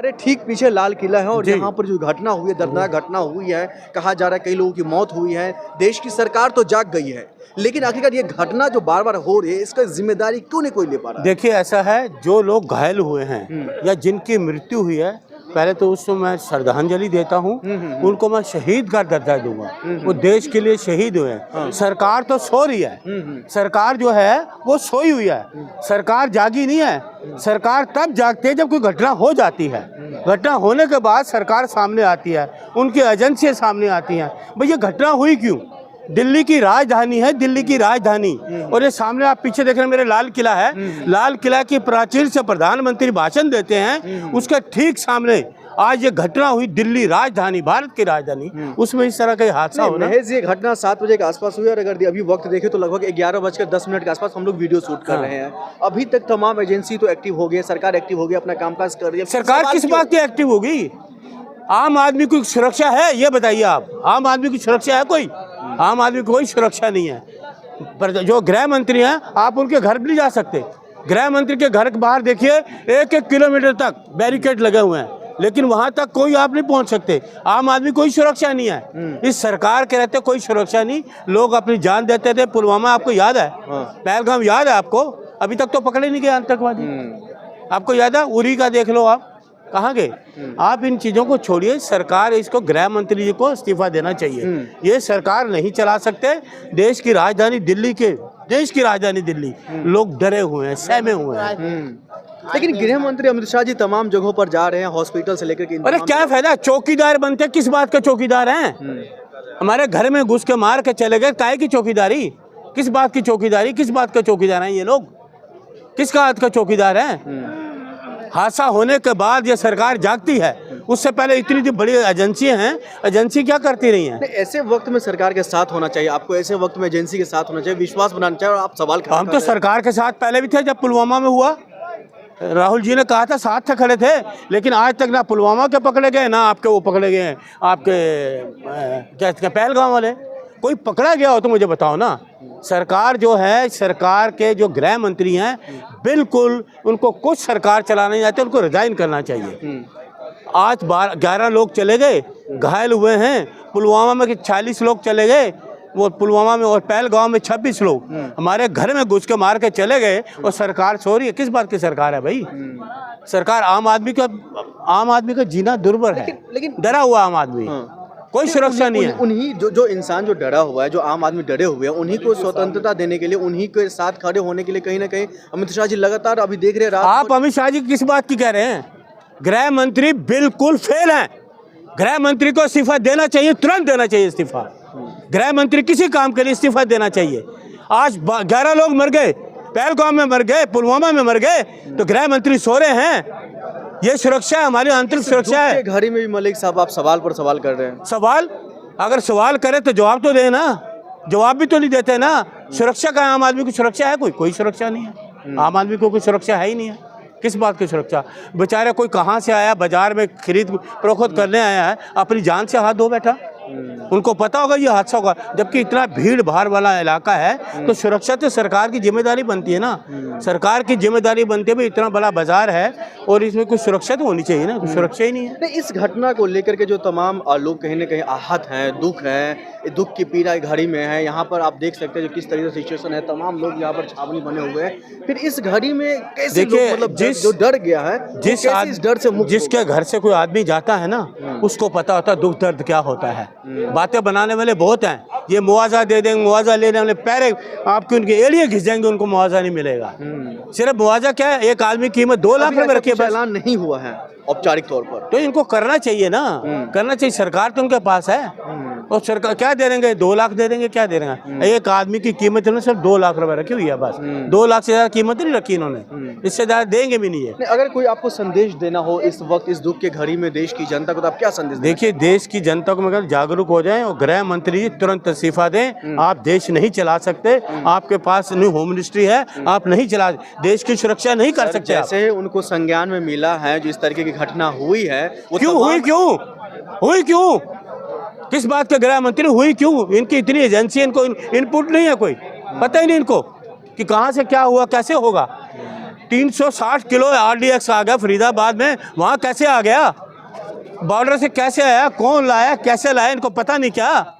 अरे ठीक पीछे लाल किला है और यहाँ पर जो घटना हुई है, दर्दनाक घटना हुई है, कहा जा रहा है कई लोगों की मौत हुई है। देश की सरकार तो जाग गई है, लेकिन आखिरकार ये घटना जो बार बार हो रही है, इसका जिम्मेदारी क्यों नहीं कोई ले पा रहा? देखिए, ऐसा है, जो लोग घायल हुए हैं या जिनकी मृत्यु हुई है, पहले तो उसको मैं श्रद्धांजलि देता हूँ, उनको मैं शहीद का दर्जा दूंगा। वो देश के लिए शहीद हुए हैं। सरकार तो सो रही है, सरकार जो है वो सोई हुई है, सरकार जागी नहीं है। सरकार तब जागती है जब कोई घटना हो जाती है। घटना होने के बाद सरकार सामने आती है, उनकी एजेंसियां सामने आती हैं। भाई ये घटना हुई क्यों? दिल्ली की राजधानी है, दिल्ली की राजधानी, और ये सामने आप पीछे देख रहे हैं मेरे लाल किला है। लाल किला की प्राचीर से प्रधानमंत्री भाषण देते हैं, उसके ठीक सामने आज ये घटना हुई। दिल्ली राजधानी, भारत की राजधानी, उसमें इस तरह का हादसा होना। महज ये घटना 7 बजे के आसपास हुई और अगर अभी वक्त देखें तो लगभग 11:10 के आसपास हम लोग वीडियो शूट कर रहे हैं। अभी तक तमाम एजेंसी तो एक्टिव हो गई, सरकार एक्टिव हो गई, अपना कामकाज कर रही है। सरकार किस बात की एक्टिव होगी? आम आदमी की सुरक्षा है? ये बताइए आप, आम आदमी की सुरक्षा है कोई? आम आदमी की कोई सुरक्षा नहीं है। पर जो गृह मंत्री हैं, आप उनके घर भी नहीं जा सकते। गृह मंत्री के घर के बाहर देखिए, 1-1 किलोमीटर तक बैरिकेड लगे हुए हैं, लेकिन वहां तक कोई आप नहीं पहुंच सकते। आम आदमी कोई सुरक्षा नहीं है। इस सरकार के रहते कोई सुरक्षा नहीं। लोग अपनी जान देते थे। पुलवामा आपको याद है? पहलगाम याद है आपको? अभी तक तो पकड़े नहीं गए आतंकवादी। आपको याद है? उरी का देख लो, आप कहाँ गए? आप इन चीजों को छोड़िए। सरकार, इसको गृह मंत्री जी को इस्तीफा देना चाहिए। ये सरकार नहीं चला सकते। देश की राजधानी दिल्ली दिल्ली, लोग डरे हुए हैं, सहमे हुए हैं। लेकिन गृह मंत्री अमित शाह जी तमाम जगहों पर जा रहे हैं, हॉस्पिटल से लेकर के। अरे क्या फायदा? चौकीदार बनते, किस बात के चौकीदार हैं? हमारे घर में घुस के मार के चले गए, काहे की चौकीदारी? किस बात की चौकीदारी? किस बात का चौकीदार हैं ये लोग? किस बात का चौकीदार हैं? हादसा होने के बाद ये सरकार जागती है, उससे पहले इतनी जो बड़ी एजेंसियां हैं, एजेंसी क्या करती रही हैं? ऐसे वक्त में सरकार के साथ होना चाहिए। आपको ऐसे वक्त में एजेंसी के साथ होना चाहिए, विश्वास बनाना चाहिए। और आप सवाल हम तो सरकार के साथ पहले भी थे। जब पुलवामा में हुआ, राहुल जी ने कहा था साथ थे, खड़े थे, लेकिन आज तक ना पुलवामा के पकड़े गए, ना आपके वो पकड़े गए, आपके पहलगाम वाले। कोई पकड़ा गया हो तो मुझे बताओ ना। सरकार जो है, सरकार के जो गृह मंत्री हैं, बिल्कुल उनको कुछ सरकार चलाना नहीं आती, उनको रिजाइन करना चाहिए। आज 11 लोग चले गए, घायल हुए हैं। पुलवामा में 40 लोग चले गए, वो पुलवामा में, और पहलगाम में 26 लोग हमारे घर में घुस के मार के चले गए, और सरकार सो रही है। किस बात की सरकार है भाई? सरकार आम आदमी का जीना दुर्भर है, लेकिन डरा हुआ आम आदमी। कोई सुरक्षा नहीं है। उन्हीं जो इंसान जो डरा हुआ है, जो आम आदमी डरे हुए हैं, उन्हीं को स्वतंत्रता देने के लिए, उन्हीं के साथ खड़े होने के लिए कहीं ना कहीं अमित शाह जी लगातार अभी देख रहे हैं। आप अमित शाह जी किस बात की कह रहे हैं? गृह मंत्री बिल्कुल फेल हैं। गृह मंत्री को इस्तीफा देना चाहिए, तुरंत देना चाहिए इस्तीफा। गृह मंत्री किसी काम के लिए इस्तीफा देना चाहिए। आज 11 लोग मर गए, पहलगाम में मर गए, पुलवामा में मर गए, तो गृह मंत्री सो रहे हैं। ये सुरक्षा है, हमारी आंतरिक सुरक्षा है। घड़ी में भी मलिक साहब आप सवाल पर सवाल कर रहे हैं। सवाल, अगर सवाल करे तो जवाब तो दे ना। जवाब भी तो नहीं देते ना। सुरक्षा का, आम आदमी की सुरक्षा है? कोई सुरक्षा नहीं है। आम आदमी को कोई सुरक्षा है ही नहीं है। किस बात की सुरक्षा? बेचारे कोई कहाँ से आया, बाजार में खरीद फरोख्त करने आया है, अपनी जान से हाथ धो बैठा। उनको पता होगा ये हादसा होगा। जबकि इतना भीड़ भाड़ वाला इलाका है, तो सुरक्षा तो सरकार की जिम्मेदारी बनती है ना। सरकार की जिम्मेदारी बनती है, भाई इतना बड़ा बाजार है और इसमें कुछ सुरक्षा तो होनी चाहिए ना। कुछ सुरक्षा ही नहीं है। इस घटना को लेकर के जो तमाम लोग कहीं ना कहीं आहत हैं, दुख है, दुख की पीड़ा घड़ी में है। यहाँ पर आप देख सकते हैं जो किस तरीके से सिचुएशन है। तमाम लोग यहाँ पर छावनी बने हुए हैं। फिर इस घड़ी में कैसे लोग, मतलब जो डर गया है, जिस डर से, जिसके घर से कोई आदमी जाता है ना, उसको पता होता है दुख दर्द क्या होता है। बातें बनाने वाले बहुत हैं, ये मुआवजा दे देंगे, मुआवजा लेने वाले पैरे आपके उनके एड़िए घिस जाएंगे, उनको मुआवजा नहीं मिलेगा। सिर्फ मुआवजा क्या है? एक आदमी की कीमत 2 लाख रुपए रखी है। ऐलान नहीं हुआ है औपचारिक तौर पर, तो इनको करना चाहिए ना। करना चाहिए। सरकार तो उनके पास है, और सरकार क्या दे देंगे? 2 लाख दे देंगे, क्या दे देंगे? एक आदमी की कीमत इन्होंने सिर्फ 2 लाख रुपए रखी हुई है, बस। 2 लाख से ज्यादा कीमत नहीं रखी इन्होंने, इससे ज्यादा देंगे भी नहीं है। अगर कोई आपको संदेश देना हो इस वक्त, इस दुख के घड़ी में देश की जनता को, तो आप क्या संदेश? देखिए, देश की जनता को मैं जागरूक हो जाएं और गृह मंत्री जी तुरंत इस्तीफा दें। आप देश नहीं चला सकते, आपके पास नहीं होम मिनिस्ट्री है, आप नहीं चला, देश की सुरक्षा नहीं कर सकते। जैसे उनको संज्ञान में मिला है, जिस तरीके की घटना हुई है, क्यों हुई? क्यों? किस बात के गृह मंत्री हुई क्यों? इनकी इतनी एजेंसी, इनको इनपुट नहीं है, कोई पता ही नहीं इनको कि कहां से क्या हुआ, कैसे होगा। 360 किलो RDX आ गया फरीदाबाद में, वहाँ कैसे आ गया? बॉर्डर से कैसे आया? कौन लाया? कैसे लाया? इनको पता नहीं क्या?